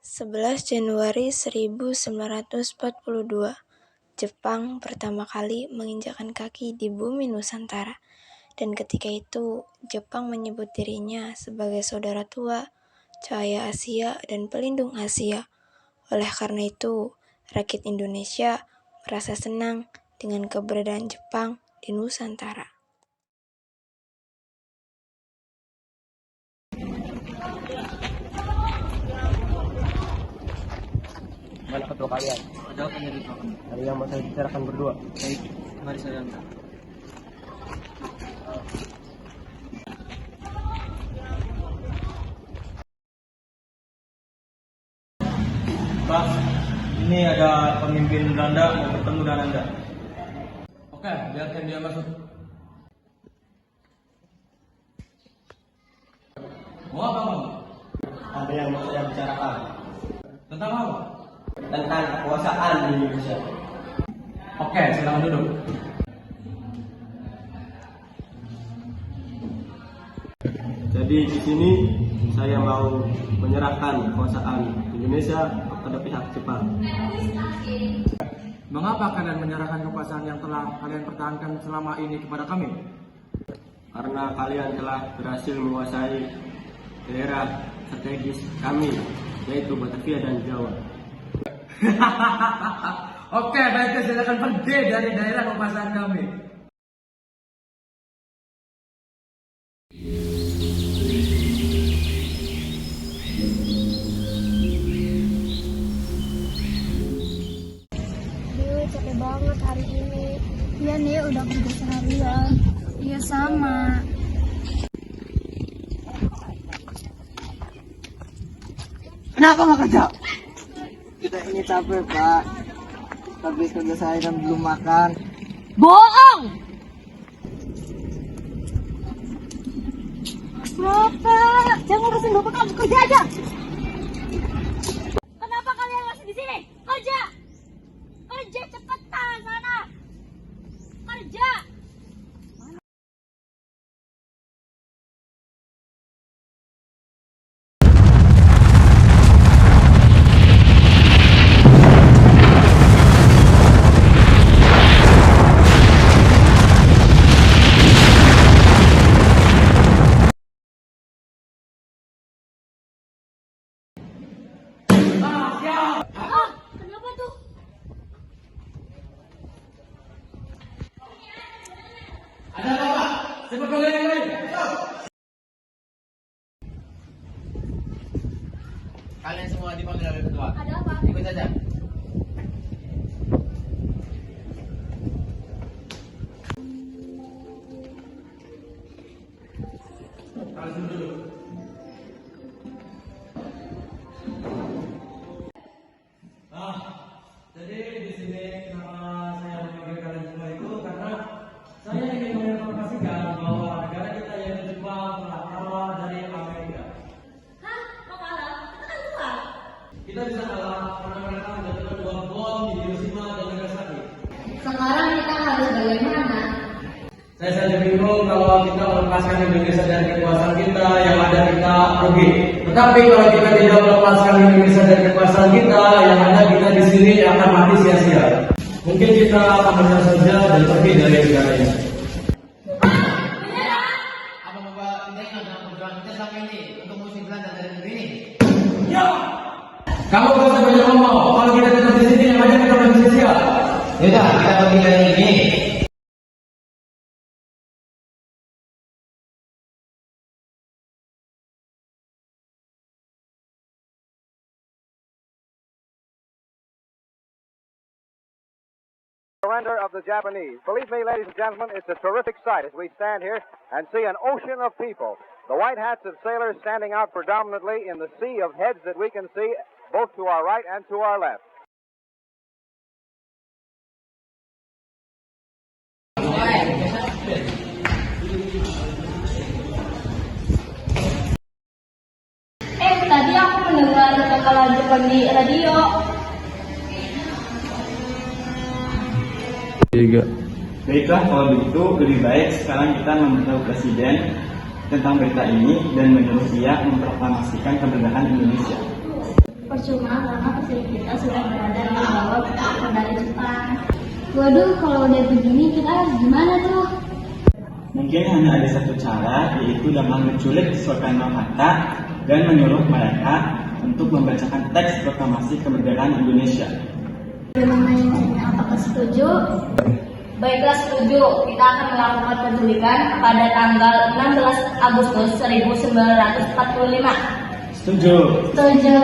11 Januari 1942, Jepang pertama kali menginjakkan kaki di bumi Nusantara, dan ketika itu Jepang menyebut dirinya sebagai saudara tua, cahaya Asia, dan pelindung Asia. Oleh karena itu, rakyat Indonesia merasa senang dengan keberadaan Jepang di Nusantara. Mana ketua kalian? Ada apa dari Pak? Ada yang mau saya bicarakan berdua. Baik, mari saya antar. Pak, ini ada pemimpin Belanda mau bertemu dengan Anda. Oke, biarkan dia masuk. Mau apa kamu? Ada yang mau saya bicarakan Tentang apa? tentang kekuasaan di Indonesia. Oke, silakan duduk. Jadi di sini saya mau menyerahkan kekuasaan Indonesia kepada pihak Jepang. Mengapa kalian menyerahkan kekuasaan yang telah kalian pertahankan selama ini kepada kami? Karena kalian telah berhasil menguasai daerah strategis kami, yaitu Batavia dan Jawa. Oke, baiklah, silakan pergi dari daerah kekuasaan kami. Dewi capek banget hari ini. Iya nih, udah kerja seharian. Iya sama. Kenapa nggak kerja? Kita ini capek, Pak. Habis kerja saya dan belum makan. Bohong! Bapak, jangan urusin bapak kamu, kerja aja. Kenapa kalian masih di sini? Kerja! Kerja cepetan sana! Kerja! Kenapa tuh? Ada apa, Pak? Cepat panggil yang lain. Kalian semua dipanggil oleh ketua. Ada apa? Ikut saja. Kalian duduk. Jadi di sini kenapa saya memanggil kalian semua itu karena saya ingin menginformasikan bahwa negara kita yaitu Jepang telah kalah dari Amerika. Hah? Kok kalah? Kita kan kalah. Kita bisa kalah karena mereka menjatuhkan 2 bom di Hiroshima dan Nagasaki. Sekarang kita harus bagaimana? Saya saja bingung kalau kita melepaskan Indonesia dari kekuasaan kita yang ada kita rugi. Tetapi kalau kita tidak melepaskan Indonesia dari kekuasaan kita yang ada kita di sini akan mati sia-sia. Mungkin kita akan menyerah saja dan pergi dari negara ini. Apa Bapak ingatkan dalam perjuangan kita selama ini untuk mengusir Belanda dari negeri ini? Ya. Kamu gak usah banyak ngomong. Kalau kita tetap di sini yang ada kita mati sia-sia. Yaudah, kita pergi dari negeri ini. Surrender of the Japanese. Believe me, ladies and gentlemen, it's a terrific sight as we stand here and see an ocean of people. The white hats of sailors standing out predominantly in the sea of heads that we can see both to our right and to our left. Tadi aku mendengar kekalahan Jepang di radio. Baiklah, kalau begitu lebih baik sekarang kita memberitahu Presiden tentang berita ini dan menyuruh dia memproklamasikan kemerdekaan Indonesia. Percuma karena pesawat kita sudah berada di bawah kendali Jepang. Waduh, kalau udah begini kita harus gimana tuh? Mungkin hanya ada satu cara, yaitu dengan menculik Soekarno-Hatta dan menyuruh mereka untuk membacakan teks proklamasi kemerdekaan Indonesia. Apakah setuju? Baiklah, setuju. Kita akan melakukan penculikan pada tanggal 16 Agustus 1945. Setuju. Setuju.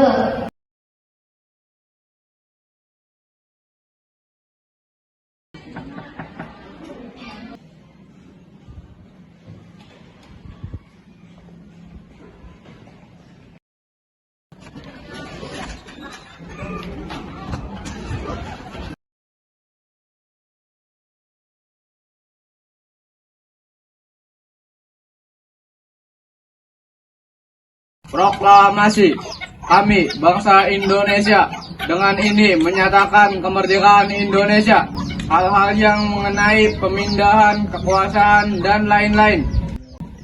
Proklamasi. Kami, bangsa Indonesia, dengan ini menyatakan kemerdekaan Indonesia. Hal-hal yang mengenai pemindahan kekuasaan dan lain-lain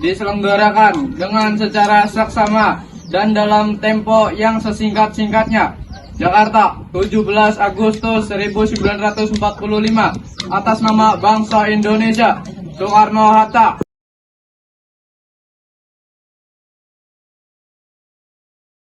diselenggarakan dengan secara saksama dan dalam tempo yang sesingkat-singkatnya. Jakarta, 17 Agustus 1945. Atas nama bangsa Indonesia, Soekarno-Hatta.